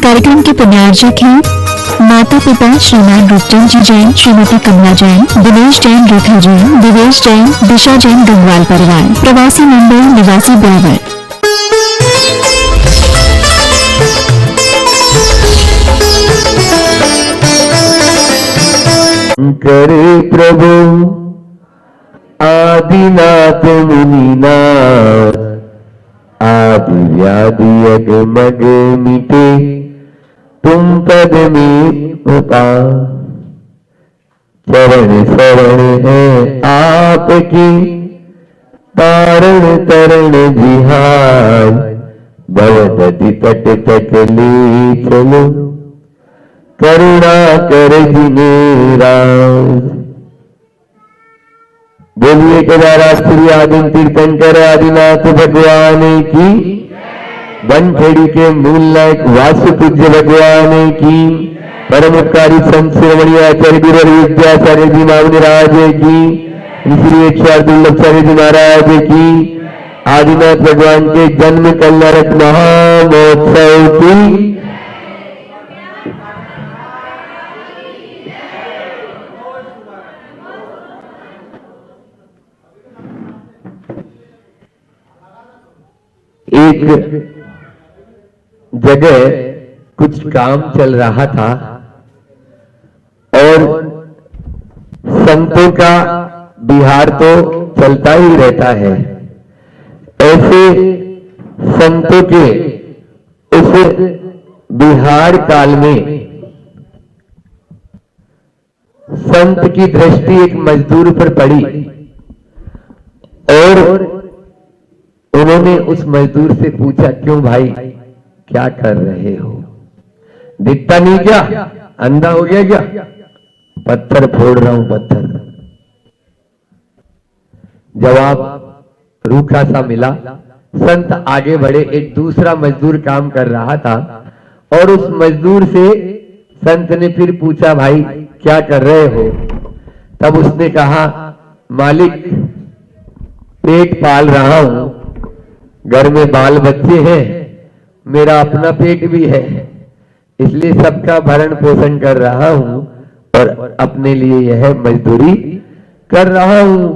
कार्यक्रम के पुण्यार्जक हैं माता पिता श्रीमान रूपचंद जी जैन, श्रीमती कमला जैन, दिनेश जैन, रेखा जैन, दिवेश जैन, दिशा जैन, गंगवाल परिवार, प्रवासी मुंबई निवासी ब्रावर। करे प्रभु आदिनाथ मुनिनाथ, आदि व्याधि अगमग मिटे, तुम पद में उपाय। चरण शरण है आपकी, तारण तरण जिहार, भवदति तट तक ले चलो, करुणा कर जिनेराज। बोलिए केदारा श्री आदिम तीर्थंकर आदिनाथ भगवान की, बनखेड़ी के मूल नायक वासु पूज्य भगवान की, परम उपकारी संत शिरोमणि आचार्य गुरु विद्याचार्य जी महाराज की, श्री अक्षर दुर्लभाचार्य जी महाराज की, आदिनाथ भगवान के जन्म कल्याणक महामहोत्सव की। एक जगह कुछ काम चल रहा था और संतों का बिहार तो चलता ही रहता है। ऐसे संतों के उस बिहार काल में संत की दृष्टि एक मजदूर पर पड़ी और उन्होंने उस मजदूर से पूछा, क्यों भाई क्या कर रहे हो? दिखता नहीं क्या? अंधा हो गया क्या? पत्थर फोड़ रहा हूं पत्थर। जवाब रूखा सा मिला। संत आगे बढ़े। एक दूसरा मजदूर काम कर रहा था और उस मजदूर से संत ने फिर पूछा, भाई क्या कर रहे हो? तब उसने कहा, मालिक पेट पाल रहा हूं, घर में बाल बच्चे हैं, मेरा अपना पेट भी है, इसलिए सबका भरण पोषण कर रहा हूं और अपने लिए यह मजदूरी कर रहा हूं।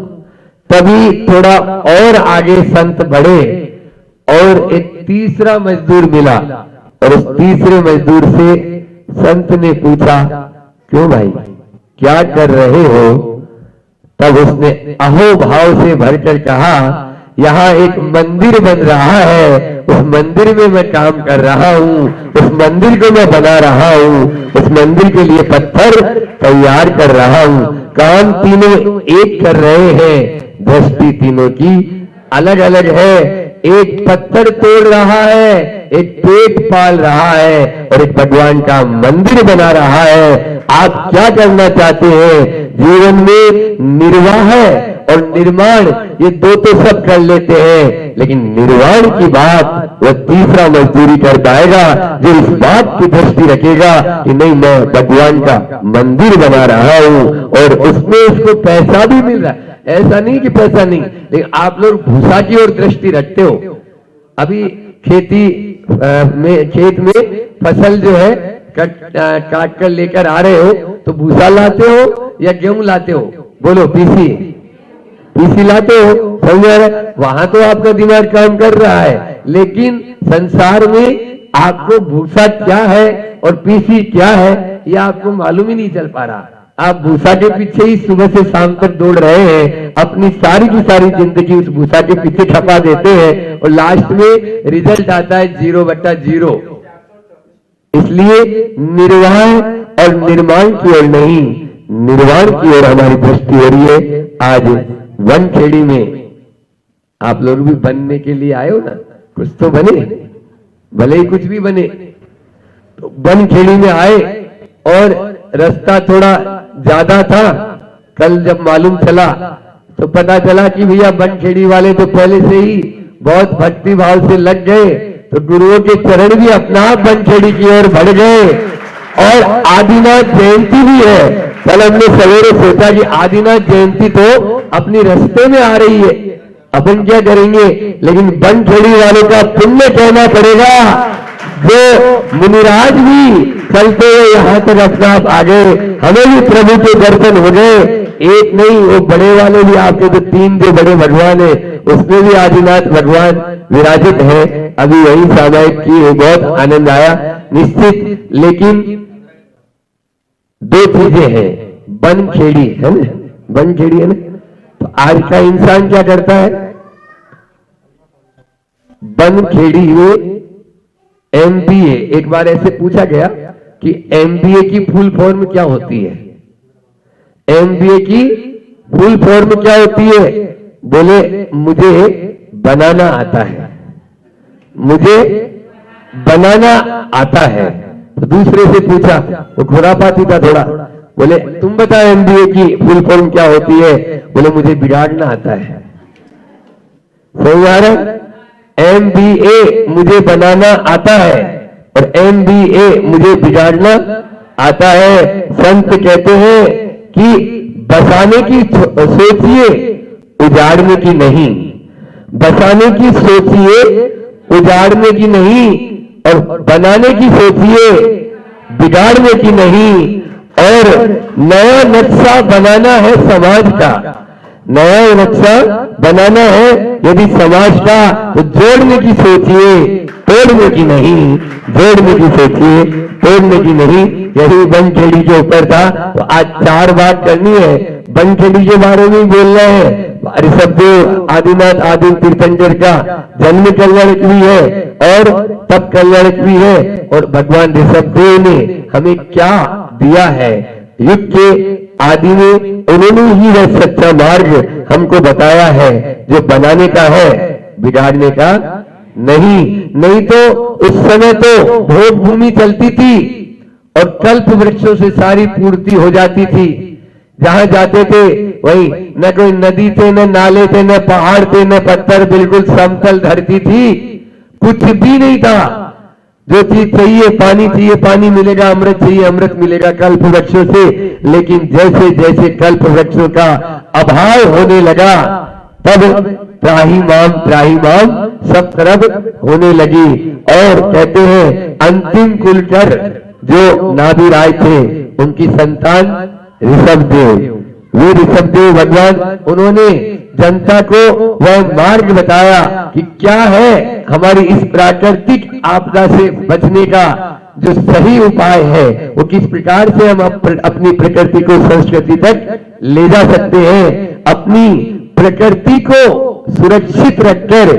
तभी थोड़ा और आगे संत बढ़े और एक तीसरा मजदूर मिला और उस तीसरे मजदूर से संत ने पूछा, क्यों भाई क्या कर रहे हो? तब उसने अहोभाव से भरकर कहा, यहाँ एक मंदिर बन रहा है, उस मंदिर में मैं काम कर रहा हूँ, उस मंदिर को मैं बना रहा हूँ, उस मंदिर के लिए पत्थर तैयार कर रहा हूँ। काम तीनों एक कर रहे हैं, दृष्टि तीनों की अलग अलग है। एक पत्थर तोड़ रहा है, एक पेट पाल रहा है और एक भगवान का मंदिर बना रहा है। आप क्या करना चाहते हैं? जीवन में निर्वाह और निर्माण, ये दो तो सब कर लेते हैं, लेकिन निर्वाण की बात वो तीसरा मजदूरी कर पाएगा जो इस बात की दृष्टि रखेगा कि नहीं, मैं भगवान का मंदिर बना रहा हूं और उसमें उसको पैसा भी मिल रहा है। ऐसा नहीं कि पैसा नहीं, लेकिन आप लोग भूसा की ओर दृष्टि रखते हो। अभी खेती में, खेत में फसल जो है काट कर लेकर आ रहे हो तो भूसा लाते हो या गेहूं लाते हो? बोलो। पीसी लाते हो, समझ रहे? वहां तो आपका दिमाग काम कर रहा है, लेकिन संसार में आपको भूसा क्या है और पीसी क्या है ये आपको मालूम ही नहीं चल पा रहा। आप भूसा के पीछे ही सुबह से शाम तक दौड़ रहे हैं, अपनी सारी की सारी जिंदगी उस भूसा के पीछे खपा देते हैं और लास्ट में रिजल्ट आता है 0/0। इसलिए निर्वाह और निर्माण की ओर नहीं, निर्वाण की ओर हमारी दृष्टि हो रही है। आज बनखेड़ी में आप लोग भी बनने के लिए आए हो ना, कुछ तो बने, भले ही कुछ भी बने। तो बनखेड़ी में आए और रास्ता थोड़ा ज्यादा था। कल जब मालूम चला तो पता चला कि भैया बनखेड़ी वाले तो पहले से ही बहुत भक्ति भाव से लग गए, तो गुरुओं के चरण भी अपना आप बनखेड़ी की ओर बढ़ गए। और आदिनाथ जयंती भी है। कल हमने सवेरे सोचा कि आदिनाथ जयंती तो अपनी रास्ते में आ रही है, अपन क्या करेंगे, लेकिन बनखेड़ी वालों का पुण्य कहना पड़ेगा जो मुनिराज भी चलते हुए यहाँ तक अपना आप आ गए, हमें भी प्रभु के दर्शन हो गए। एक नहीं, वो बड़े वाले भी आपके जो 3 जो बड़े भगवान है उसमें भी आदिनाथ भगवान विराजित है। अभी वही सामायिक की बहुत आनंद आया निश्चित। लेकिन 2 चीजें हैं, बनखेड़ी है ना, बनखेड़ी है ना। तो आज का इंसान क्या करता है, बनखेड़ी में MBA, एक बार ऐसे पूछा गया कि MBA की फुल फॉर्म क्या होती है, MBA की फुल फॉर्म क्या होती है? बोले मुझे बनाना आता है, मुझे बनाना आता है। तो दूसरे से पूछा, वो खुरापाती था थोड़ा, बोले तुम बताओ MBA की फुल फॉर्म क्या होती है? बोले मुझे बिगाड़ना आता है। सही आ रहा है? MBA मुझे बनाना आता है और MBA मुझे बिगाड़ना आता है। संत कहते हैं कि बसाने की सोचिए, उजाड़ने की नहीं। बसाने की सोचिए, उजाड़ने की नहीं, और बनाने की सोचिए, बिगाड़ने की नहीं। और नया नक्शा बनाना है समाज का, नया नक्शा बनाना है यदि समाज का, तो जोड़ने की सोचिए, तोड़ने की नहीं। जोड़ने की सोचिए, तोड़ने की नहीं। यही बनखेड़ी के ऊपर था। तो आज 4 बात करनी है, बनखेड़ी के बारे में बोलना है। ऋषभदेव आदिनाथ आदिम तीर्थंकर का जन्म कल्याणक भी है और तप कल्याणक भी है। और भगवान ऋषभदेव ने हमें क्या दिया है, युग के आदि में उन्होंने ही वह सच्चा मार्ग हमको बताया है, जो बनाने का है, बिगाड़ने का नहीं। नहीं तो उस समय तो भोग भूमि चलती थी और कल्प वृक्षों से सारी पूर्ति हो जाती थी। जहां जाते थे वही न कोई नदी थे, न नाले थे, न पहाड़ थे, न पत्थर, बिल्कुल समतल धरती थी, कुछ भी नहीं था। जो चीज चाहिए, पानी चाहिए पानी मिलेगा, अमृत चाहिए अमृत मिलेगा कल्प वृक्षों से। लेकिन जैसे जैसे कल्प वृक्षों का अभाव होने लगा, तब त्राही माम सब तरफ होने लगी। और कहते हैं अंतिम कुलकर जो नाभि राय थे, उनकी संतान ऋषभदेव, वे ऋषभदेव भगवान, उन्होंने जनता को वह मार्ग बताया कि क्या है हमारी इस प्राकृतिक आपदा से बचने का जो सही उपाय है, वो किस प्रकार से हम अपनी प्रकृति को संस्कृति तक ले जा सकते हैं। अपनी प्रकृति को सुरक्षित रखकर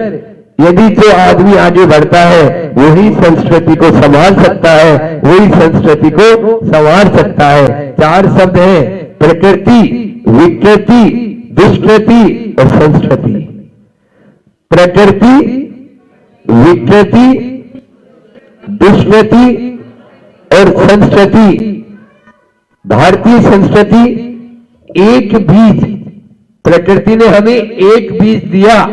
यदि जो आदमी आगे बढ़ता है, वही संस्कृति को संभाल सकता है, वही संस्कृति को संवार सकता है। 4 शब्द हैं, प्रकृति, विकृति, दुष्कृति और संस्कृति। प्रकृति, विकृति, दुष्कृति और संस्कृति। भारतीय संस्कृति एक बीज, प्रकृति ने हमें एक बीज दिया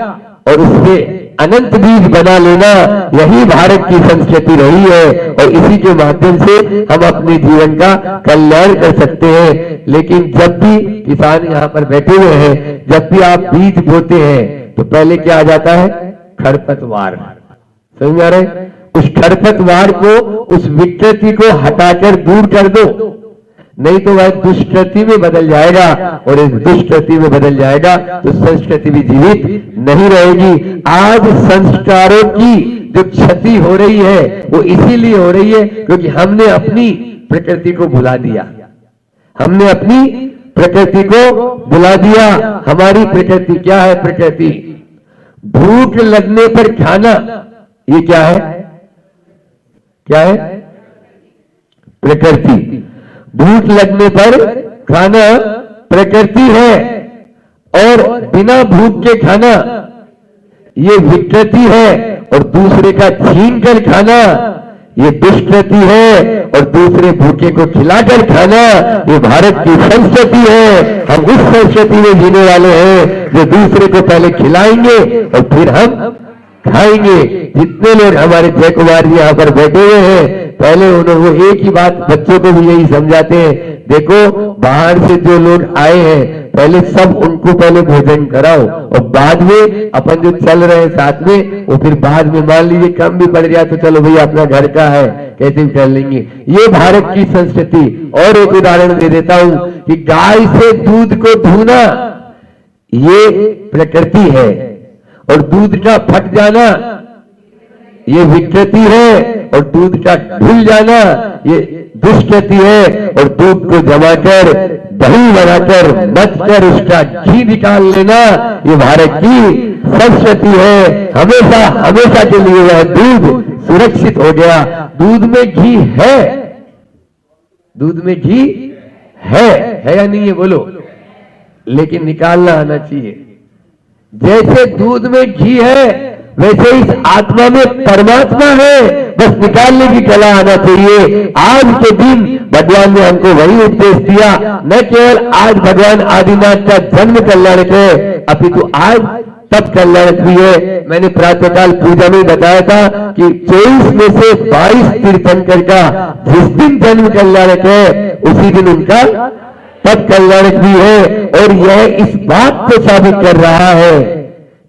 और उससे अनंत बीज बना लेना, यही भारत की संस्कृति रही है। और इसी के माध्यम से हम अपने जीवन का कल्याण कर सकते हैं। लेकिन जब भी किसान यहाँ पर बैठे हुए हैं, जब भी आप बीज बोते हैं, तो पहले क्या आ जाता है, खरपतवार। समझ आ रहे हैं? उस खरपतवार को, उस विकृति को हटाकर दूर कर दो, नहीं तो वह दुष्कृति में बदल जाएगा। और इस दुष्कृति में बदल जाएगा तो संस्कृति भी जीवित नहीं रहेगी। आज संस्कारों की जो क्षति हो रही है, वो इसीलिए हो रही है क्योंकि हमने अपनी प्रकृति को भुला दिया। हमने अपनी प्रकृति को भुला दिया। हमारी प्रकृति क्या है? प्रकृति भूख लगने पर खाना, ये क्या है? क्या है? प्रकृति। भूख लगने पर खाना प्रकृति है, और बिना भूख के खाना ये विकृति है, और दूसरे का छीन कर खाना ये दुष्कृति है, और दूसरे भूखे को खिलाकर खाना ये भारत की संस्कृति है। हम उस संस्कृति में जीने वाले हैं जो दूसरे को पहले खिलाएंगे और फिर हम खाएंगे। जितने लोग हमारे जय कुमार जी यहाँ पर बैठे हुए हैं, पहले उन्होंने एक ही बात बच्चों को भी यही समझाते हैं, देखो बाहर से जो लोग आए हैं पहले सब उनको पहले भोजन कराओ और बाद में अपन जो चल रहे हैं साथ में वो फिर बाद में मान लीजिए कम भी पड़ गया तो चलो भैया अपना घर का है कैसे भी कर लेंगे। ये भारत की संस्कृति। और एक उदाहरण दे देता हूं कि गाय से दूध को धोना ये प्रकृति है और दूध का फट जाना ये विकृति है और दूध का ढुल जाना ये दुष्कृति है और दूध को जमाकर दही बनाकर मथकर उसका घी निकाल लेना ये भारत की संस्कृति है। हमेशा हमेशा के लिए वह दूध सुरक्षित हो गया। दूध में घी है, दूध में घी है या नहीं है बोलो, लेकिन निकालना आना चाहिए। जैसे दूध में घी है वैसे इस आत्मा में परमात्मा है, बस निकालने की कला आना चाहिए। आज के दिन भगवान ने हमको वही उपदेश दिया। न केवल आज भगवान आदिनाथ का जन्म कल्याणक है अपितु आज तब कल्याणक भी है। मैंने प्रातःकाल पूजा में बताया था कि 24 में से 22 तीर्थंकर का जिस दिन जन्म कल्याणक है उसी दिन उनका तब कल्याणक भी है। और यह इस बात को साबित कर रहा है,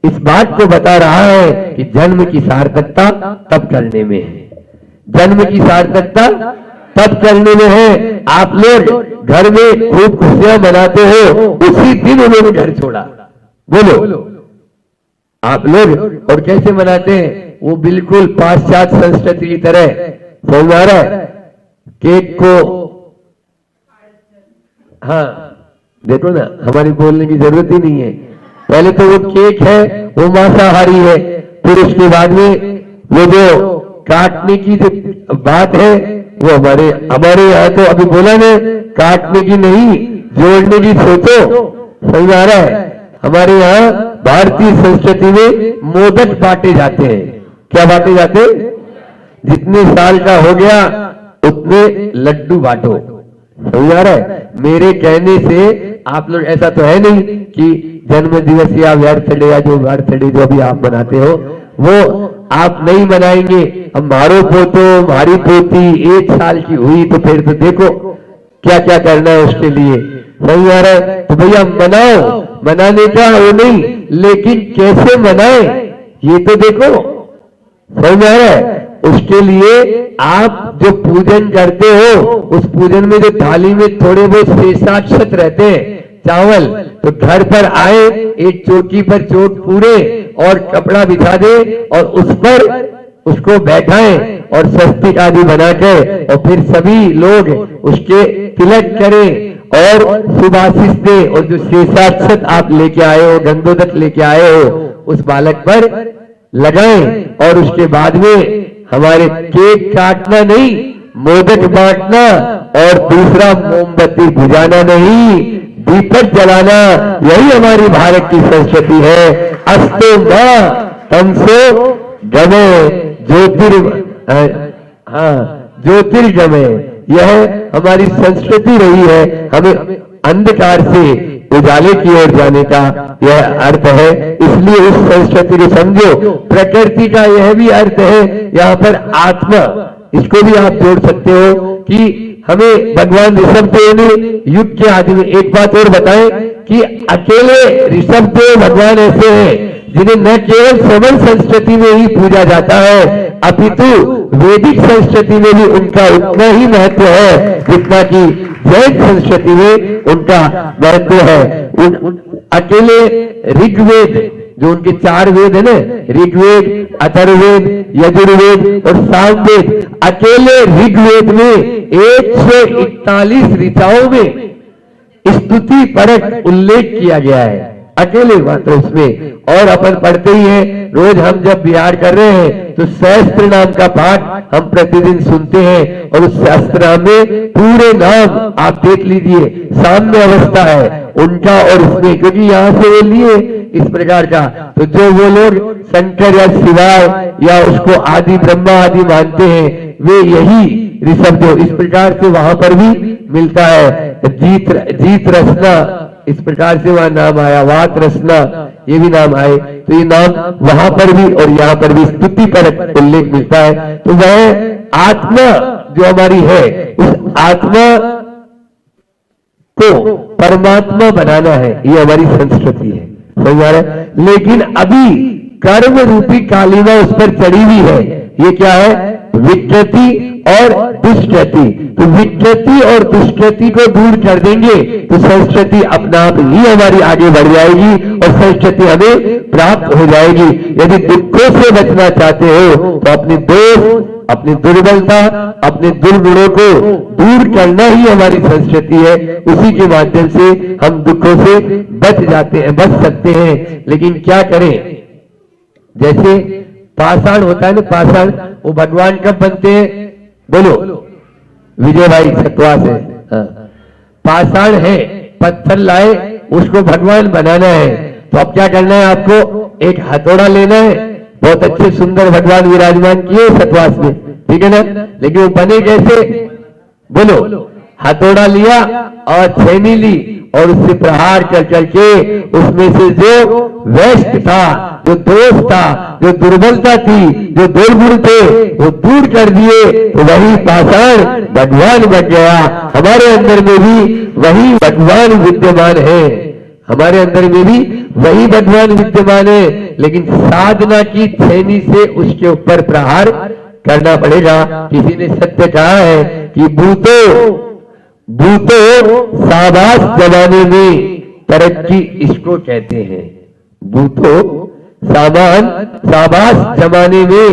इस बात को बता रहा है कि जन्म की सार्थकता तब करने में है, जन्म की सार्थकता तब करने में है। आप लोग घर में खूब खुशियां मनाते हो, उसी दिन उन्होंने घर छोड़ा। बोलो आप लोग और कैसे मनाते हैं? वो बिल्कुल पाश्चात्य संस्कृति की तरह सोमवार केक को, हाँ देखो ना हमारी बोलने की जरूरत ही नहीं है। पहले तो वो केक है वो मांसाहारी है, फिर उसके बाद में वो जो काटने की जो बात है वो हमारे यहाँ तो अभी बोला ना काटने की नहीं जोड़ने की सोचो। सही आ रहा है। हमारे यहाँ भारतीय संस्कृति में मोदक बांटे जाते हैं। क्या बांटे जाते? जितने साल का हो गया उतने लड्डू बांटो। सही आ रहा है। मेरे कहने से आप लोग ऐसा तो है नहीं कि जन्म दिवस या बर्थडे या जो बर्थडे जो भी आप मनाते हो वो आप नहीं मनाएंगे। हमारो पोतो हमारी पोती 1 साल की हुई तो फिर तो देखो क्या क्या करना है उसके लिए। सही आ रहा है। तो भैया मनाओ, मनाने का वो नहीं, लेकिन कैसे मनाए ये तो देखो। सही आ रहा है। उसके लिए आप जो पूजन करते हो उस पूजन में जो थाली में थोड़े बहुत शेषाक्षत रहते हैं चावल, तो घर पर आए एक चौकी पर चोट पूरे और कपड़ा बिछा दे और उस पर उसको बैठाएं और स्वस्तिक आदि बना के और फिर सभी लोग उसके तिलक करें और सुभाषिष दे और जो शेषाक्षत आप लेके आए हो गंधोदक लेके आए हो उस बालक पर लगाएं और उसके बाद में हमारे केक काटना नहीं, मोदक बांटना और दूसरा मोमबत्ती बुझाना नहीं, दीपक जलाना। यही हमारी भारत की संस्कृति है। अस्तु मां तमसो गमे ज्योतिर्गमे, यह हमारी संस्कृति रही है। हमें अंधकार से उजाले की ओर जाने का यह अर्थ है। इसलिए उस संस्कृति को समझो। प्रकृति का यह भी अर्थ है यहाँ पर आत्मा, इसको भी आप जोड़ सकते हो कि हमें भगवान ऋषभदेव ने युग के आदि में एक बात और बताएं कि अकेले ऋषभदेव भगवान ऐसे हैं जिन्हें न केवल श्रवण संस्कृति में ही पूजा जाता है अपितु वैदिक संस्कृति में भी उनका उतना ही महत्व है जितना कि जैन संस्कृति में उनका महत्व है। अकेले ऋग्वेद जो उनके 4 वेद है ना, ऋग्वेद, अथर्ववेद, यजुर्वेद और सामवेद, अकेले ऋग्वेद में 141 ऋचाओं में स्तुति परक उल्लेख किया गया है, अकेले मात्र उसमें। और अपन पढ़ते ही हैं, रोज हम जब बिहार कर रहे हैं तो सहस्त्र नाम का पाठ हम प्रतिदिन सुनते हैं और उस सहस्त्र नाम में पूरे नाम आप देख लीजिए, सामने अवस्था है उनका और उसमें, क्योंकि यहाँ से वो लिए इस प्रकार का। तो जो वो लोग शंकर या शिवाय या उसको आदि ब्रह्मा आदि मानते हैं वे यही ऋषभदेव, इस प्रकार से वहां पर भी मिलता है। जीत रसना, इस प्रकार से वहां नाम आया, वात रसना ये भी नाम आए। तो ये नाम वहां पर भी और यहाँ पर भी स्तुति पर उल्लेख मिलता है। तो वह आत्मा जो हमारी है उस आत्मा को परमात्मा बनाना है, ये हमारी संस्कृति है, समझ आ रहा है। लेकिन अभी कर्म रूपी कालीमा उस पर चढ़ी हुई है, ये क्या है, विकृति और दुष्कृति। तो विकृति और दुष्कृति को दूर कर देंगे तो संस्कृति अपना आप ही हमारी आगे बढ़ जाएगी और संस्कृति हमें प्राप्त हो जाएगी। यदि दुखों से बचना चाहते हो तो अपने दोष, अपनी दुर्बलता, अपने दुर्गुणों को दूर करना ही हमारी संस्कृति है। उसी के माध्यम से हम दुखों से बच सकते हैं। लेकिन क्या करें, जैसे पाषाण होता है ना, पाषाण, वो भगवान कब बनते हैं, बोलो विजय भाई सतवा से। पाषाण है, पत्थर लाए, उसको भगवान बनाना है, तो अब क्या करना है, आपको एक हथौड़ा लेना है। बहुत अच्छे सुंदर भगवान विराजमान किए सतवास में, ठीक है ना, लेकिन वो बने कैसे, बोलो, हथौड़ा लिया और छेनी ली और उससे प्रहार कर करके उसमें से जो वेस्ट था, जो दोष था, जो दुर्बलता थी, जो दुर्गुण थे, वो दूर कर दिए, तो वही पाषाण भगवान बन गया। हमारे अंदर में भी वही भगवान विद्यमान है, हमारे अंदर में भी वही भगवान विद्यमान है, लेकिन साधना की छेनी से उसके ऊपर प्रहार करना पड़ेगा। किसी ने सत्य कहा है कि भूतो शाबाश जमाने में तरक्की इसको कहते हैं। भूतो शाबाश जमाने में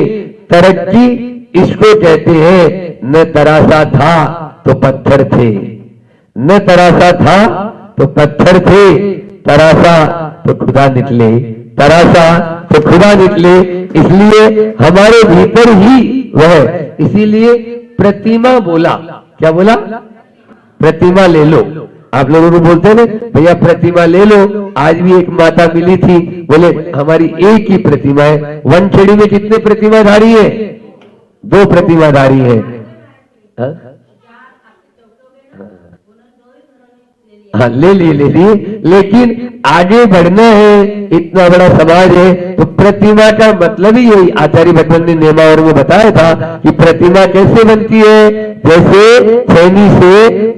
तरक्की इसको कहते हैं। न तरासा था तो पत्थर थे, न तरासा था तो पत्थर थे, तरासा तो खुदा निकले, तरासा तो खुदा निकले। इसलिए हमारे भीतर ही वह, इसीलिए प्रतिमा बोला, क्या बोला, प्रतिमा ले लो। आप लोगों को बोलते हैं ना, भैया प्रतिमा ले लो। आज भी एक माता मिली थी, बोले हमारी एक ही प्रतिमा है। वनखेड़ी में कितने प्रतिमाधारी है, 2 प्रतिमाधारी है। हाँ ले लिए, लेकिन आगे बढ़ना है, इतना बड़ा समाज है, तो प्रतिमा का मतलब ही यही आचार्य भगवान ने नियमावर में बताया था कि प्रतिमा कैसे बनती है। जैसे छेनी से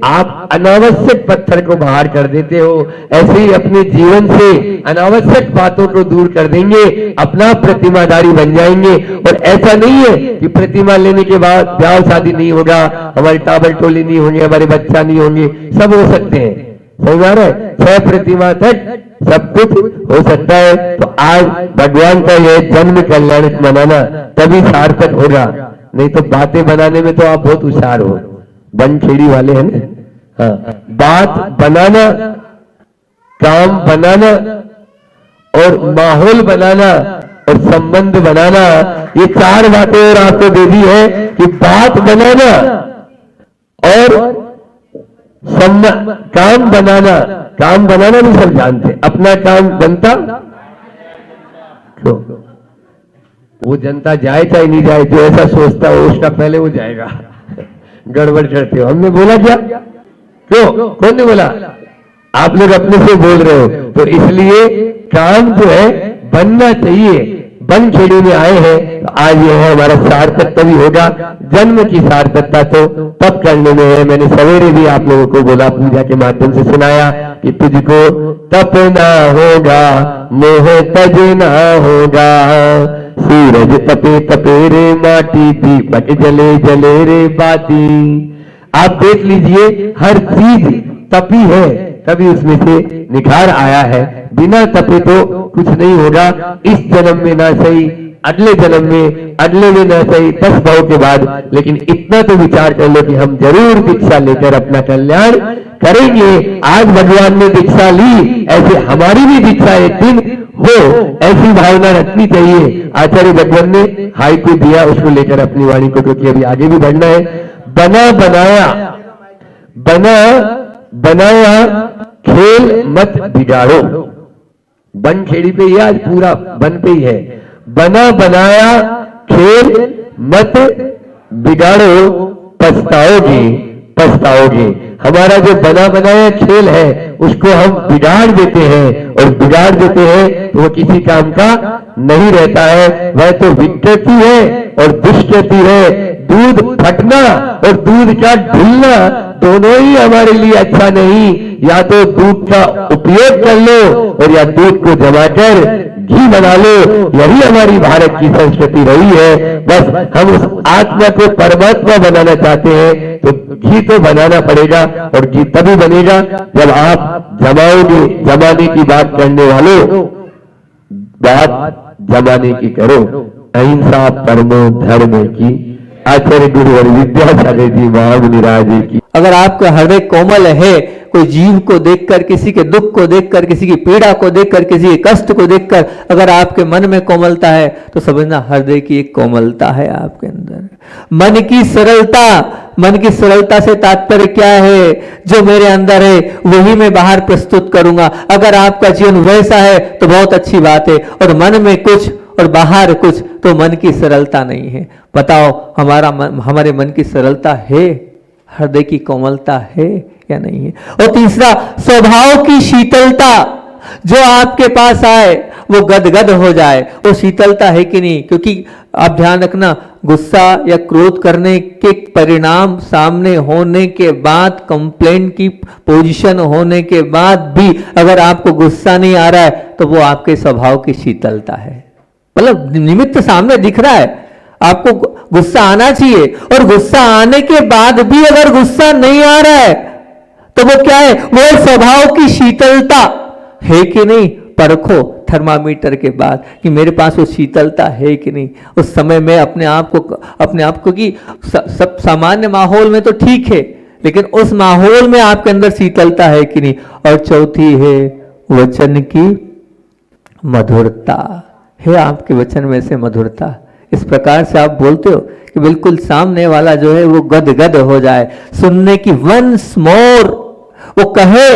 आप अनावश्यक पत्थर को बाहर कर देते हो, ऐसे ही अपने जीवन से अनावश्यक बातों को दूर कर देंगे, अपना प्रतिमाधारी बन जाएंगे। और ऐसा नहीं है कि प्रतिमा लेने के बाद ब्याह शादी नहीं होगा, हमारी टाबर टोली नहीं होंगे, हमारे बच्चा नहीं होंगे, सब हो सकते हैं, सही बात है। 6 प्रतिमा तक सब कुछ हो सकता है। तो आज भगवान का यह जन्म कल्याण मनाना तभी सार्थक होगा, नहीं तो बातें बनाने में तो आप बहुत होशियार हो, बनखेड़ी वाले हैं ना। हाँ, बात बनाना, काम बनाना और माहौल बनाना और संबंध बनाना, ये 4 बातें और आपको दे दी है कि बात बनाना और काम बनाना भी सब जानते, अपना काम बनता क्यों, वो जनता जाए चाहे नहीं जाए, जो ऐसा सोचता हो उसका पहले वो जाएगा। गड़बड़ करते हो, हमने बोला क्या, क्यों, कौन ने बोला, आप लोग अपने से बोल रहे हो। तो इसलिए काम जो है बनना चाहिए। बनखेड़ी में आए हैं तो आज यह है हमारा सार्थक तभी होगा। जन्म की सार्थकता तो तब करने में है। मैंने सवेरे भी आप लोगों को बोला, पूजा के माध्यम से सुनाया कि तुझको तपना होगा, मोह तजना होगा, सूरज तपे तपे रे माटी, दीपक जले जले रे बाती। आप देख लीजिए, हर चीज तपी है तभी उसमें से निखार आया है, बिना तपे तो कुछ नहीं होगा। इस जन्म में ना सही, अगले जन्म में, अगले में ना सही, 10 भाव के बाद, लेकिन इतना तो विचार कर लो कि हम जरूर दीक्षा लेकर अपना कल्याण करेंगे। आज भगवान ने दीक्षा ली, ऐसे हमारी भी दीक्षा एक दिन हो, ऐसी भावना रखनी चाहिए। आचार्य भगवान ने हाइकू दिया, उसको लेकर अपनी वाणी को, क्योंकि अभी आगे भी बढ़ना है। बना बनाया खेल मत बिगाड़ो। बनखेड़ी पे ही आज पूरा बन पे ही है, बना बनाया खेल मत बिगाड़ो, पछताओगे। हमारा जो बना बनाया खेल है उसको हम बिगाड़ देते हैं, और बिगाड़ देते हैं तो वो किसी काम का नहीं रहता है। वह तो विकृति है और दुष्कृति है। दूध फटना और दूध का ढुलना दोनों ही हमारे लिए अच्छा नहीं, या तो दूध का उपयोग कर लो और या दूध को जमाकर घी बना लो। यही हमारी भारत की संस्कृति रही है। बस हम उस आत्मा को परमात्मा बनाना चाहते हैं तो घी तो बनाना पड़ेगा, और घी तभी बनेगा जब आप जमाओगे। जमाने की बात करने वालों, बात जमाने की करो। अहिंसा परमो धर्म की। आचार्य गुरु और विद्यासागर जी महामुनिराज की। अगर आपका हृदय कोमल है, कोई जीव को देखकर, किसी के दुख को देखकर, किसी की पीड़ा को देखकर, किसी के कष्ट को देखकर अगर आपके मन में कोमलता है तो समझना हृदय की एक कोमलता है आपके अंदर। मन की सरलता, मन की सरलता से तात्पर्य क्या है? जो मेरे अंदर है वही मैं बाहर प्रस्तुत करूंगा। अगर आपका जीवन वैसा है तो बहुत अच्छी बात है, और मन में कुछ और बाहर कुछ तो मन की सरलता नहीं है। बताओ हमारे मन की सरलता है, हृदय की कोमलता है या नहीं है? और तीसरा, स्वभाव की शीतलता। जो आपके पास आए वो गदगद हो जाए, वो शीतलता है कि नहीं? क्योंकि आप ध्यान रखना, गुस्सा या क्रोध करने के परिणाम सामने होने के बाद, कंप्लेंट की पोजीशन होने के बाद भी अगर आपको गुस्सा नहीं आ रहा है तो वो आपके स्वभाव की शीतलता है। मतलब निमित्त सामने दिख रहा है, आपको गुस्सा आना चाहिए, और गुस्सा आने के बाद भी अगर गुस्सा नहीं आ रहा है तो वो क्या है? वो स्वभाव की शीतलता है कि नहीं? परखो थर्मामीटर के बाद कि मेरे पास वो शीतलता है कि नहीं। उस समय में अपने आप को कि सब सामान्य माहौल में तो ठीक है, लेकिन उस माहौल में आपके अंदर शीतलता है कि नहीं। और चौथी है वचन की मधुरता। है आपके वचन में से मधुरता? इस प्रकार से आप बोलते हो कि बिल्कुल सामने वाला जो है वो गदगद हो जाए, सुनने की, वंस मोर, वो कहे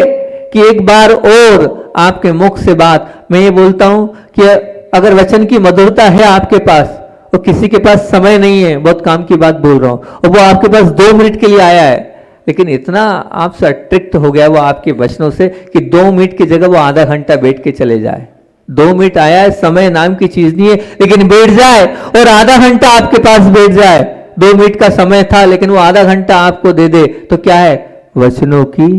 कि एक बार और आपके मुख से बात। मैं ये बोलता हूं कि अगर वचन की मधुरता है आपके पास, तो किसी के पास समय नहीं है, बहुत काम की बात बोल रहा हूं, और वो आपके पास 2 मिनट के लिए आया है, लेकिन इतना आपसे अट्रैक्ट हो गया वो आपके वचनों से कि 2 मिनट की जगह वो आधा घंटा बैठ के चले जाए। 2 मिनट आया है, समय नाम की चीज नहीं है, लेकिन बैठ जाए और आधा घंटा आपके पास बैठ जाए। 2 मिनट का समय था लेकिन वो आधा घंटा आपको दे दे, तो क्या है? वचनों की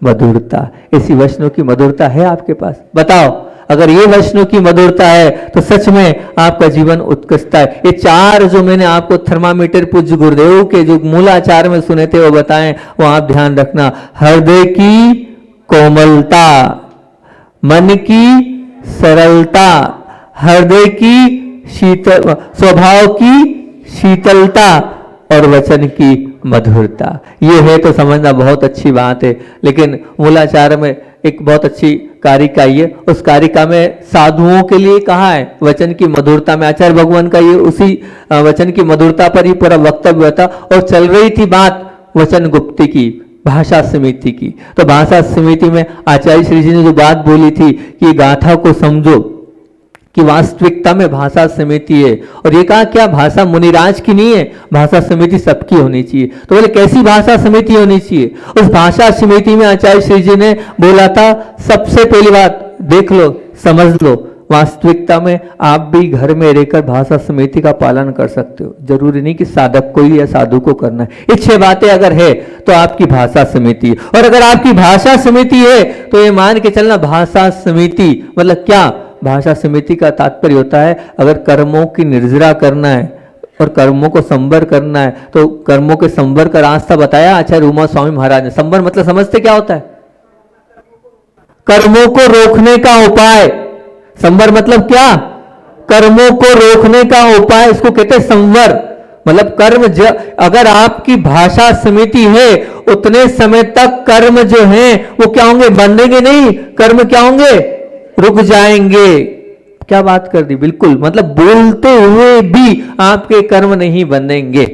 मधुरता। ऐसी वचनों की मधुरता है आपके पास? बताओ, अगर ये वचनों की मधुरता है तो सच में आपका जीवन उत्कृष्ट है। ये 4 जो मैंने आपको थर्मामीटर पूज्य गुरुदेव के जो मूलाचार में सुने थे वो बताएं, वो आप ध्यान रखना। हृदय की कोमलता, मन की सरलता, हृदय की शीतल, स्वभाव की शीतलता और वचन की मधुरता। ये है तो समझना बहुत अच्छी बात है। लेकिन मूलाचार में एक बहुत अच्छी कारिका है, उस कारिका में साधुओं के लिए कहा है वचन की मधुरता में। आचार्य भगवान का ये उसी वचन की मधुरता पर ही पूरा वक्तव्य था। और चल रही थी बात वचन गुप्ती की, भाषा समिति की। तो भाषा समिति में आचार्य श्री जी ने जो बात बोली थी कि गाथा को समझो कि वास्तविकता में भाषा समिति है, और ये कहा क्या भाषा मुनिराज की नहीं है, भाषा समिति सबकी होनी चाहिए। तो बोले कैसी भाषा समिति होनी चाहिए? उस भाषा समिति में आचार्य श्री जी ने बोला था, सबसे पहली बात देख लो, समझ लो, वास्तविकता में आप भी घर में रहकर भाषा समिति का पालन कर सकते हो। जरूरी नहीं कि साधक को या साधु को करना है। ये 6 बातें अगर है तो आपकी भाषा समिति, और अगर आपकी भाषा समिति है तो ये मान के चलना भाषा समिति मतलब क्या? भाषा समिति का तात्पर्य होता है अगर कर्मों की निर्जरा करना है और कर्मों को संवर करना है तो कर्मों के संवर का रास्ता बताया आचार्य उमा स्वामी महाराज ने। संवर मतलब समझते क्या होता है? कर्मों को रोकने का उपाय। संवर मतलब क्या? कर्मों को रोकने का उपाय, इसको कहते हैं संवर। मतलब कर्म अगर आपकी भाषा समिति है उतने समय तक कर्म जो है वो क्या होंगे? बंधेंगे नहीं, कर्म क्या होंगे? रुक जाएंगे। क्या बात कर दी? बिल्कुल, मतलब बोलते हुए भी आपके कर्म नहीं बंधेंगे,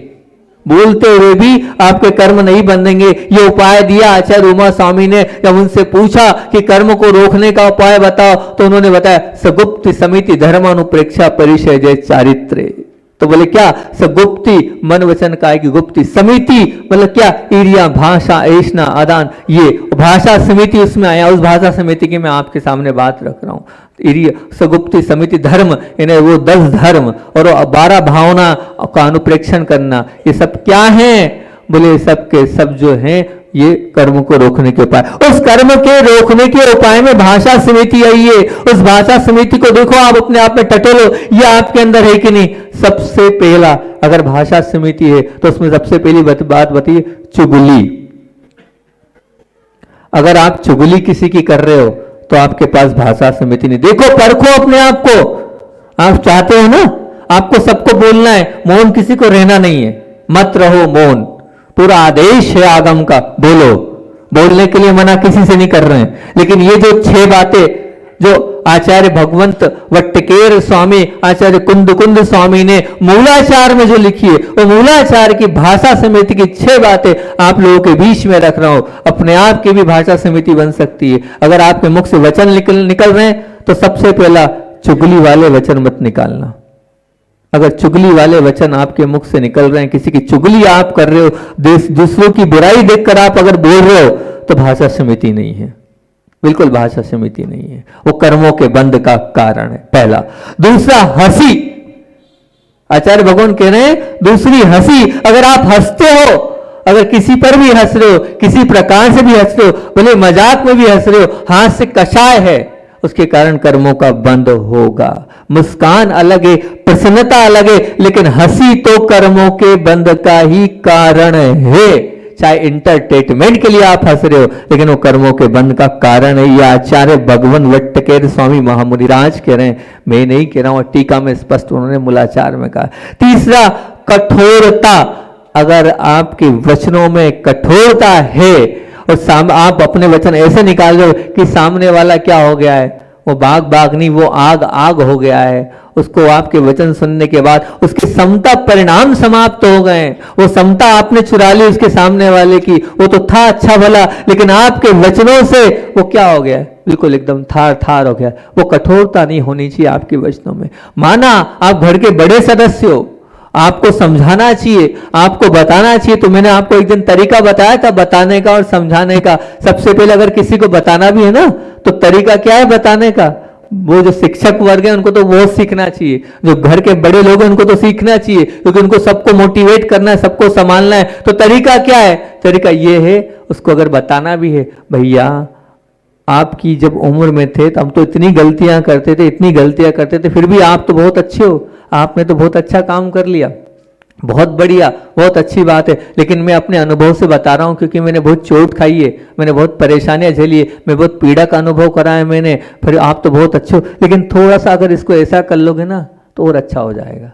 बोलते हुए भी आपके कर्म नहीं बंधेंगे। ये उपाय दिया आचार्य उमा स्वामी ने। जब उनसे पूछा कि कर्म को रोकने का उपाय बताओ तो उन्होंने बताया सगुप्ति समिति धर्मानुप्रेक्षा परिचय जय चारित्र्य। तो बोले क्या? सगुप्ति मन वचन काय की गुप्ति, समिति मतलब क्या? ईरिया भाषा ऐष्णा आदान, ये भाषा समिति उसमें आया। उस भाषा समिति की मैं आपके सामने बात रख रहा हूं। ईरिया सगुप्ति समिति धर्म, यानी वो 10 धर्म और 12 भावना का अनुप्रेक्षण करना, ये सब क्या है? बोले सब के सब जो हैं ये कर्म को रोकने के उपाय। उस कर्म के रोकने के उपाय में भाषा समिति आई है। उस भाषा समिति को देखो, आप अपने आप में टटोलो, ये आपके अंदर है कि नहीं। सबसे पहला अगर भाषा समिति है तो उसमें सबसे पहली बात बताइए, चुगली। अगर आप चुगली किसी की कर रहे हो तो आपके पास भाषा समिति नहीं। देखो, परखो अपने आप को। आप चाहते हो ना, आपको सबको बोलना है, मौन किसी को रहना नहीं है, मत रहो मौन। पूरा आदेश है आगम का, बोलो। बोलने के लिए मना किसी से नहीं कर रहे हैं। लेकिन ये जो 6 बातें जो आचार्य भगवंत वट्टकेर स्वामी, आचार्य कुंद स्वामी ने मूलाचार में जो लिखी है, वो मूलाचार की भाषा समिति की 6 बातें आप लोगों के बीच में रख रहा हूं। अपने आप की भी भाषा समिति बन सकती है। अगर आपके मुख से वचन निकल रहे हैं तो सबसे पहला, चुगली वाले वचन मत निकालना। अगर चुगली वाले वचन आपके मुख से निकल रहे हैं, किसी की चुगली आप कर रहे हो, दूसरों की बुराई देखकर आप अगर बोल रहे हो, तो भाषा समिति नहीं है, बिल्कुल भाषा समिति नहीं है। वो कर्मों के बंध का कारण है, पहला। दूसरा, हंसी। आचार्य भगवान कह रहे हैं, दूसरी हंसी। अगर आप हंसते हो, अगर किसी पर भी हंस रहे हो, किसी प्रकार से भी हंस रहे हो, भले मजाक में भी हंस रहे हो, हास्य कषाय है, उसके कारण कर्मों का बंध होगा। मुस्कान अलग है, प्रसन्नता अलग है, लेकिन हंसी तो कर्मों के बंध का ही कारण है। चाहे इंटरटेनमेंट के लिए आप हंस रहे हो, लेकिन वो कर्मों के बंध का कारण है। ये आचार्य भगवान वट्टकेर स्वामी महामुनिराज कह रहे हैं, मैं नहीं कह रहा हूं, टीका में स्पष्ट उन्होंने मूलाचार में कहा। तीसरा, कठोरता। अगर आपके वचनों में कठोरता है और आप अपने वचन ऐसे निकाल रहे हो कि सामने वाला क्या हो गया है, वो बाग नहीं, वो आग हो गया है। उसको आपके वचन सुनने के बाद उसके समता परिणाम समाप्त हो गए। वो समता आपने चुरा ली उसके सामने वाले की, वो तो था अच्छा भला, लेकिन आपके वचनों से वो क्या हो गया, बिल्कुल एकदम थार हो गया। वो कठोरता नहीं होनी चाहिए आपके वचनों में। माना आप घर के बड़े सदस्य हो, आपको समझाना चाहिए, आपको बताना चाहिए। तो मैंने आपको एक दिन तरीका बताया था बताने का और समझाने का। सबसे पहले अगर किसी को बताना भी है ना, तो तरीका क्या है बताने का, वो जो शिक्षक वर्ग है उनको तो वो सीखना चाहिए, जो घर के बड़े लोग हैं उनको तो सीखना चाहिए, क्योंकि उनको सबको मोटिवेट करना है, सबको संभालना है। तो तरीका क्या है, तरीका ये है, उसको अगर बताना भी है, भैया आपकी जब उम्र में थे तो हम तो इतनी गलतियां करते थे, फिर भी आप तो बहुत अच्छे हो, आपने तो बहुत अच्छा काम कर लिया, बहुत बढ़िया, बहुत अच्छी बात है। लेकिन मैं अपने अनुभव से बता रहा हूं, क्योंकि मैंने बहुत चोट खाई है, मैंने बहुत परेशानियां झेली है, मैं बहुत पीड़ा का अनुभव करा है मैंने। फिर आप तो बहुत अच्छे हो, लेकिन थोड़ा सा अगर इसको ऐसा कर लोगे ना तो और अच्छा हो जाएगा।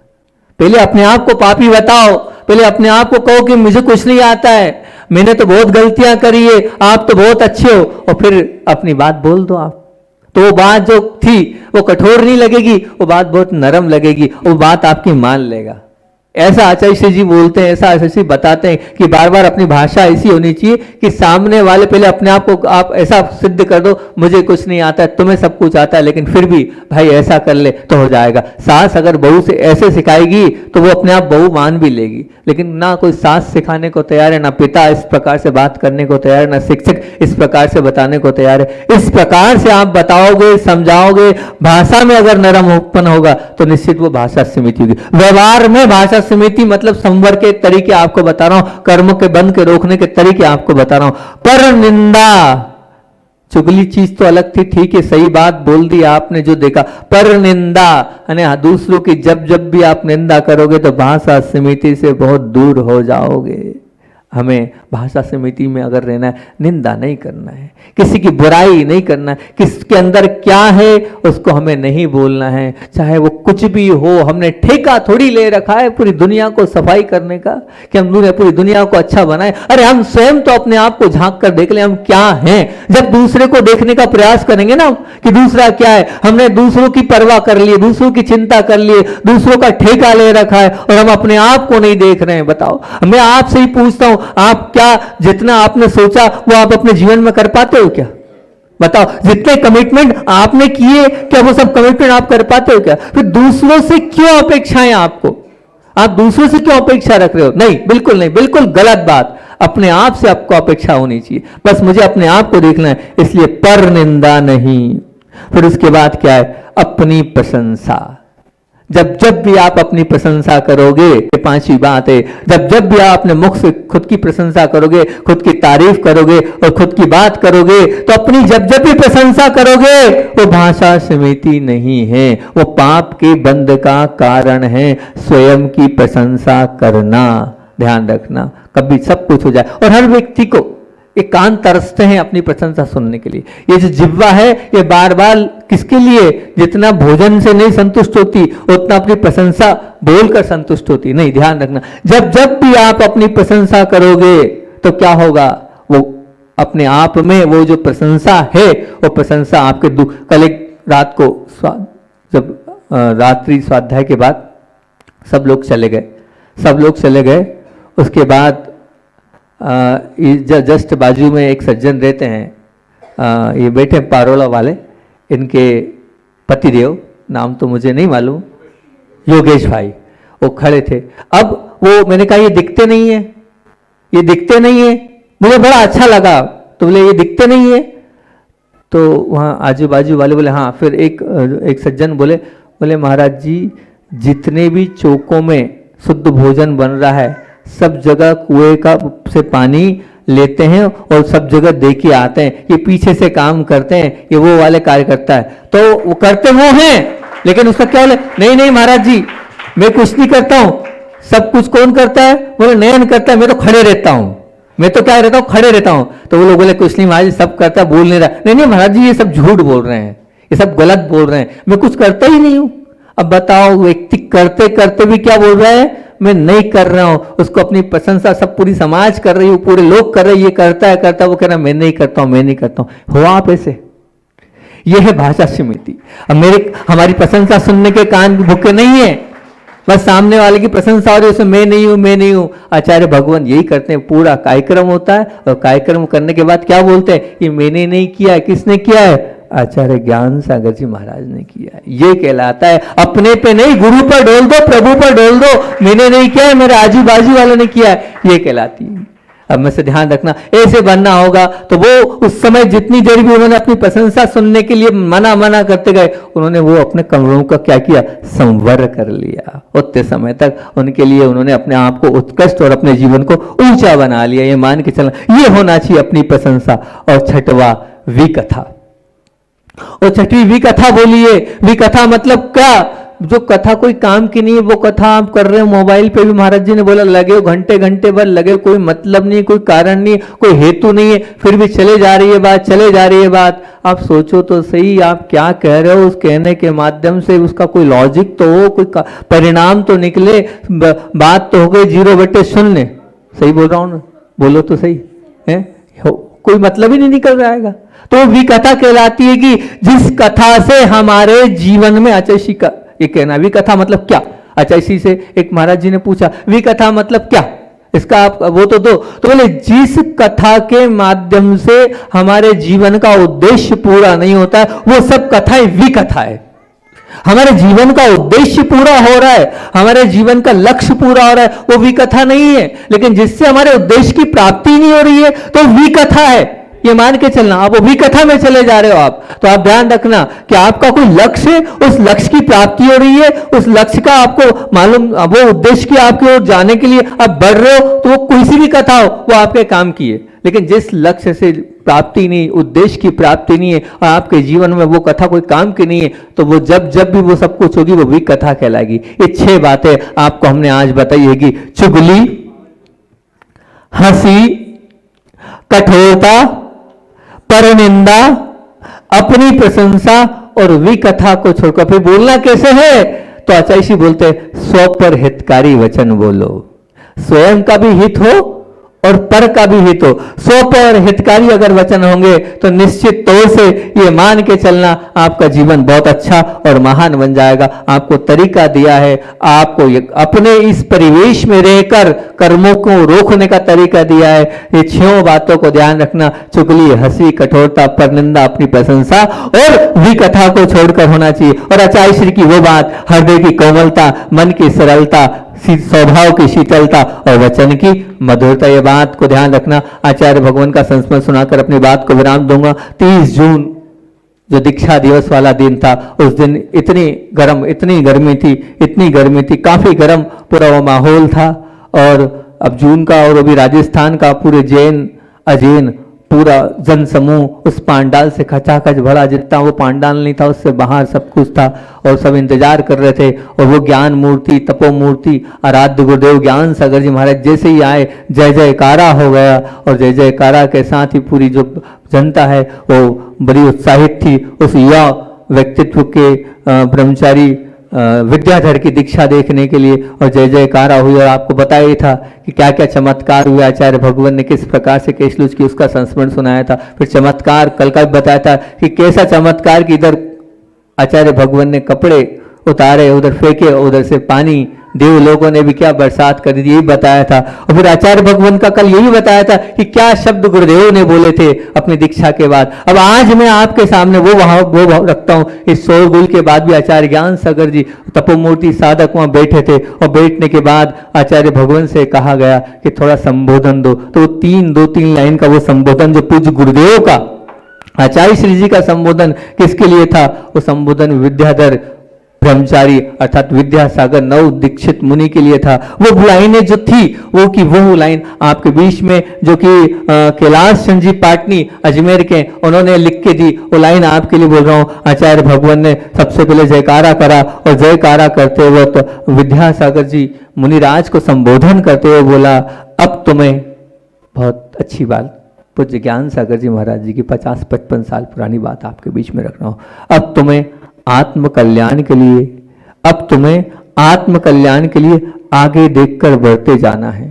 पहले अपने आप को पापी बताओ, पहले अपने आप को कहो कि मुझे कुछ नहीं आता है, मैंने तो बहुत गलतियां करी है, आप तो बहुत अच्छे हो, और फिर अपनी बात बोल दो आप। तो वो बात जो थी वो कठोर नहीं लगेगी, वो बात बहुत नरम लगेगी, वो बात आपकी मान लेगा। ऐसा आचार्य जी बोलते हैं, ऐसा आचार्य जी बताते हैं कि बार बार अपनी भाषा ऐसी होनी चाहिए कि सामने वाले पहले अपने आप को आप ऐसा सिद्ध कर दो, मुझे कुछ नहीं आता है, तुम्हें सब कुछ आता है, लेकिन फिर भी भाई ऐसा कर ले तो हो जाएगा। सास अगर बहू से ऐसे सिखाएगी तो वो अपने आप बहू मान भी लेगी, लेकिन ना कोई सास सिखाने को तैयार है, ना पिता इस प्रकार से बात करने को तैयार है, ना शिक्षक इस प्रकार से बताने को तैयार है। इस प्रकार से आप बताओगे, समझाओगे, भाषा में अगर नरम उत्पन्न होगा तो निश्चित वो भाषा समिति होगी। व्यवहार में भाषा समिति मतलब संवर के तरीके आपको बता रहा हूं, कर्म के बंध के रोकने के तरीके आपको बता रहा हूं। पर निंदा, चुगली चीज तो अलग थी, ठीक है, सही बात बोल दी आपने जो देखा। पर निंदा यानी दूसरों की जब भी आप निंदा करोगे तो भाषा समिति से बहुत दूर हो जाओगे। हमें भाषा समिति में अगर रहना है, निंदा नहीं करना है, किसी की बुराई नहीं करना है, किसके अंदर क्या है उसको हमें नहीं बोलना है, चाहे वो कुछ भी हो। हमने ठेका थोड़ी ले रखा है पूरी दुनिया को सफाई करने का कि हम पूरी दुनिया को अच्छा बनाए। अरे हम स्वयं तो अपने आप को झांक कर देख लें हम क्या हैं। जब दूसरे को देखने का प्रयास करेंगे ना कि दूसरा क्या है, हमने दूसरों की परवाह कर ली, दूसरों की चिंता कर ली, दूसरों का ठेका ले रखा है और हम अपने आप को नहीं देख रहे हैं। बताओ, मैं आपसे ही पूछता हूं, आप क्या जितना आपने सोचा वो आप अपने जीवन में कर पाते हो क्या? बताओ, जितने कमिटमेंट आपने किए क्या वो सब कमिटमेंट आप कर पाते हो क्या? फिर दूसरों से क्यों अपेक्षाएं आपको? आप दूसरों से क्यों अपेक्षा रख रहे हो? नहीं, बिल्कुल नहीं, बिल्कुल गलत बात। अपने आप से आपको अपेक्षा होनी चाहिए, बस मुझे अपने आप को देखना है, इसलिए पर निंदा नहीं। फिर उसके बाद क्या है? अपनी प्रशंसा। जब जब भी आप अपनी प्रशंसा करोगे, ये पांचवी बात है, जब जब भी आप अपने मुख से खुद की प्रशंसा करोगे, खुद की तारीफ करोगे और खुद की बात करोगे, तो अपनी जब जब भी प्रशंसा करोगे वो भाषा स्मृति नहीं है, वो पाप के बंध का कारण है। स्वयं की प्रशंसा करना, ध्यान रखना, कभी सब कुछ हो जाए। और हर व्यक्ति को ये कान तरसते हैं अपनी प्रशंसा सुनने के लिए। ये जो जिह्वा है ये बार बार किसके लिए, जितना भोजन से नहीं संतुष्ट होती उतना अपनी प्रशंसा बोलकर संतुष्ट होती नहीं। ध्यान रखना, जब जब भी आप अपनी प्रशंसा करोगे तो क्या होगा, वो अपने आप में वो जो प्रशंसा है वो प्रशंसा आपके दुख। कल एक रात को जब रात्रि स्वाध्याय के बाद सब लोग चले गए, उसके बाद जस्ट बाजू में एक सज्जन रहते हैं, ये बैठे पारोला वाले, इनके पतिदेव, नाम तो मुझे नहीं मालूम, योगेश भाई, वो खड़े थे। अब वो मैंने कहा ये दिखते नहीं है, मुझे बड़ा अच्छा लगा, तो बोले ये दिखते नहीं है, तो वहाँ आजू बाजू वाले बोले हाँ। फिर एक सज्जन बोले महाराज जी, जितने भी चौकों में शुद्ध भोजन बन रहा है सब जगह कुएं का से पानी लेते हैं और सब जगह दे के आते हैं, ये पीछे से काम करते हैं, ये वो वाले कार्य करता है। तो वो करते वो हैं, लेकिन उसका क्या बोले, नहीं महाराज जी मैं कुछ नहीं करता हूं, सब कुछ कौन करता है, बोले नयन करता है, मैं तो खड़े रहता हूं, मैं तो क्या रहता हूं, खड़े रहता हूं। तो वो लोग बोले कुछ नहीं महाराज जी सब करता है, बोल नहीं रहा। नहीं महाराज जी ये सब झूठ बोल रहे हैं, ये सब गलत बोल रहे हैं, मैं कुछ करता ही नहीं हूं। अब बताओ, व्यक्ति करते करते भी क्या बोल रहा है, मैं नहीं कर रहा हूं। उसको अपनी प्रशंसा सब पूरी समाज कर रही है, पूरे लोग कर रहे हैं, ये करता है, वो कह रहा है मैं नहीं करता हूं। हो आप ऐसे, ये है भाषा स्मृति। अब हमारी प्रशंसा सुनने के कान भूखे नहीं है, बस सामने वाले की प्रशंसा हो रही है, उसमें मैं नहीं हूं। आचार्य भगवान यही करते हैं, पूरा कार्यक्रम होता है और कार्यक्रम करने के बाद क्या बोलते हैं, ये मैंने नहीं किया है, किसने किया है, आचार्य ज्ञान सागर जी महाराज ने किया। ये कहलाता है अपने पे नहीं, गुरु पर डोल दो, प्रभु पर डोल दो, मैंने नहीं किया है, मेरे आजू बाजू वालों ने किया है, ये कहलाती है। अब में से ध्यान रखना, ऐसे बनना होगा। तो वो उस समय जितनी देर भी उन्होंने अपनी प्रशंसा सुनने के लिए मना करते गए, उन्होंने वो अपने कमरों का क्या किया, संवर कर लिया। उतने समय तक उनके लिए उन्होंने अपने आप को उत्कृष्ट और अपने जीवन को ऊंचा बना लिया। ये मान के चलना, ये होना चाहिए अपनी प्रशंसा। और छठवा विकथा, और छठवीं विकथा बोलिए। विकथा मतलब क्या, जो कथा कोई काम की नहीं है वो कथा आप कर रहे हो। मोबाइल पे भी महाराज जी ने बोला लगे हो घंटे भर लगे, कोई मतलब नहीं, कोई कारण नहीं, कोई हेतु नहीं है, फिर भी चले जा रही है बात। आप सोचो तो सही, आप क्या कह रहे हो, उस कहने के माध्यम से उसका कोई लॉजिक तो हो, कोई परिणाम तो निकले, बात तो हो गई 0/0। सही बोल रहा हूं ना, बोलो तो सही है, कोई मतलब ही नहीं निकल जाएगा। तो विकथा कहलाती है कि जिस कथा से हमारे जीवन में, अच्छा इसी का ये कहना, विकथा मतलब क्या। अच्छा इसी से एक महाराज जी ने पूछा विकथा मतलब क्या, इसका आप वो तो दो। तो बोले जिस कथा के माध्यम से हमारे जीवन का उद्देश्य पूरा नहीं होता है वो सब कथाएं विकथा है। हमारे जीवन का उद्देश्य पूरा हो रहा है, हमारे जीवन का लक्ष्य पूरा हो रहा है, वो विकथा नहीं है। लेकिन जिससे हमारे उद्देश्य की प्राप्ति नहीं हो रही है तो विकथा है। ये मान के चलना, आप विकथा में चले जा रहे हो आप, तो आप ध्यान रखना कि आपका कोई लक्ष्य, उस लक्ष्य की प्राप्ति हो रही है, उस लक्ष्य का आपको मालूम, वो उद्देश्य की आपकी ओर जाने के लिए आप बढ़ रहे हो, तो वो कोई सी भी कथा हो वो आपके काम की है। लेकिन जिस लक्ष्य से प्राप्ति नहीं, उद्देश्य की प्राप्ति नहीं है और आपके जीवन में वो कथा कोई काम की नहीं है, तो वो जब भी वो सब कुछ होगी वो विकथा कहलाएगी। ये 6 बातें आपको हमने आज बताई है कि चुगली, हंसी, कठोरता, परनिंदा, अपनी प्रशंसा और विकथा को छोड़कर फिर बोलना कैसे है। तो आचार्य बोलते हैं स्व पर हितकारी वचन बोलो, स्वयं का भी हित हो और पर का भी हित हो। स्व पर हितकारी अगर वचन होंगे तो निश्चित तौर से ये मान के चलना आपका जीवन बहुत अच्छा और महान बन जाएगा। आपको तरीका दिया है, आपको अपने इस परिवेश में रहकर कर्मों को रोकने का तरीका दिया है। ये 6 बातों को ध्यान रखना, चुगली, हंसी, कठोरता, परनिंदा, अपनी प्रशंसा और विकथा को छोड़कर होना चाहिए। और आचार्य श्री की वो बात, हृदय की कोमलता, मन की सरलता, स्वभाव की शीतलता और वचन की मधुरता, ये बात को ध्यान रखना। आचार्य भगवान का संस्मरण सुनाकर अपनी बात को विराम दूंगा। 30 जून जो दीक्षा दिवस वाला दिन था, उस दिन इतनी गर्मी थी, काफी गर्म पूरा वो माहौल था। और अब जून का और अभी राजस्थान का पूरे जैन अजैन पूरा जन समूह उस पांडाल से खचाखच भरा, जितना वो पांडाल नहीं था उससे बाहर सब कुछ था और सब इंतजार कर रहे थे। और वो ज्ञान मूर्ति, तपो मूर्ति, आराध्य गुरुदेव ज्ञान सागर जी महाराज जैसे ही आए, जय जयकारा हो गया। और जय जयकारा के साथ ही पूरी जो जनता है वो बड़ी उत्साहित थी उस युवा व्यक्तित्व के ब्रह्मचारी विद्याधर की दीक्षा देखने के लिए। और जय जयकारा हुई और आपको बताया ही था कि क्या क्या चमत्कार हुआ, आचार्य भगवान ने किस प्रकार से केशलुच की उसका संस्मरण सुनाया था। फिर चमत्कार कल का भी बताया था कि कैसा चमत्कार कि इधर आचार्य भगवान ने कपड़े उतारे, उधर फेंके, उधर से पानी देव लोगों ने भी क्या बरसात कर दी, यही बताया था। और फिर आचार्य भगवान का कल यही बताया था कि क्या शब्द गुरुदेव ने बोले थे अपनी दीक्षा के बाद। अब आज मैं आपके सामने वो भाव रखता हूं। इस शोरगुल के बाद भी आचार्य ज्ञान सागर जी तपोमूर्ति साधक वहां बैठे थे और बैठने के बाद आचार्य भगवान से कहा गया कि थोड़ा संबोधन दो। तो दो तीन लाइन का वो संबोधन जो पूज्य गुरुदेव का आचार्य श्री जी का संबोधन किसके लिए था, वो संबोधन विद्याधर ब्रह्मचारी अर्थात विद्यासागर नव दीक्षित मुनि के लिए था। वो लाइनें जो थी वो लाइन आपके बीच में जो कि कैलाश चंद जी पाटनी अजमेर के उन्होंने लिख के दी, वो लाइन आपके लिए बोल रहा हूँ। आचार्य भगवान ने सबसे पहले जयकारा करा और जयकारा करते हुए तो विद्यासागर जी मुनिराज को संबोधन करते हुए बोला, अब तुम्हें बहुत अच्छी बात पूज्य ज्ञान सागर जी महाराज जी की 50-55 साल पुरानी बात आपके बीच में रख रहा हूँ। अब तुम्हें आत्म कल्याण के लिए आगे देखकर बढ़ते जाना है।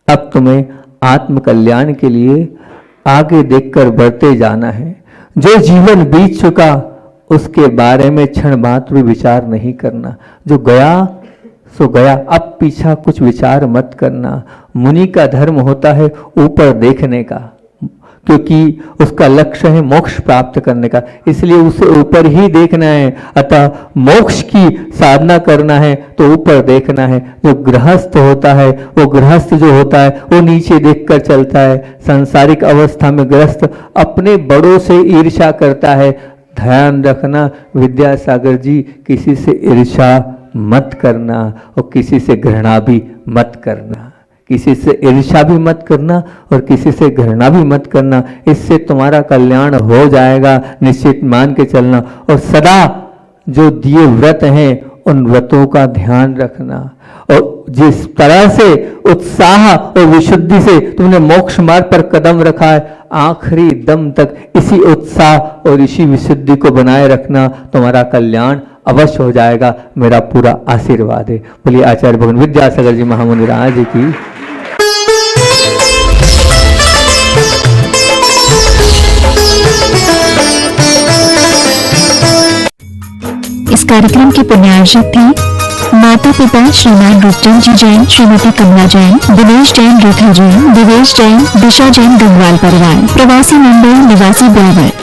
अब तुम्हें आत्म कल्याण के लिए आगे देखकर बढ़ते जाना है। जो जीवन बीत चुका उसके बारे में क्षण मात्र भी विचार नहीं करना। जो गया सो गया, अब पीछा कुछ विचार मत करना। मुनि का धर्म होता है ऊपर देखने का, क्योंकि उसका लक्ष्य है मोक्ष प्राप्त करने का, इसलिए उसे ऊपर ही देखना है। अतः मोक्ष की साधना करना है तो ऊपर देखना है। जो गृहस्थ होता है वो नीचे देखकर चलता है। सांसारिक अवस्था में गृहस्थ अपने बड़ों से ईर्ष्या करता है। ध्यान रखना विद्यासागर जी, किसी से ईर्ष्या मत करना और किसी से घृणा भी मत करना। किसी से ईर्ष्या भी मत करना और किसी से घृणा भी मत करना। इससे तुम्हारा कल्याण हो जाएगा, निश्चित मान के चलना। और सदा जो दिए व्रत हैं उन व्रतों का ध्यान रखना। और जिस तरह से उत्साह और विशुद्धि से तुमने मोक्ष मार्ग पर कदम रखा है, आखिरी दम तक इसी उत्साह और इसी विशुद्धि को बनाए रखना, तुम्हारा कल्याण अवश्य हो जाएगा। मेरा पूरा आशीर्वाद है। बोलिए आचार्य भगवान विद्यासागर जी महामुनि राज की। इस कार्यक्रम की पुण्यार्चक थी माता पिता श्रीमान रूपचंद जी जैन, श्रीमती कमला जैन, दिनेश जैन, रेखा जैन, दिवेश जैन, दिशा जैन, गंगवाल परिवार, प्रवासी मुंबई निवासी ब्राह्मण।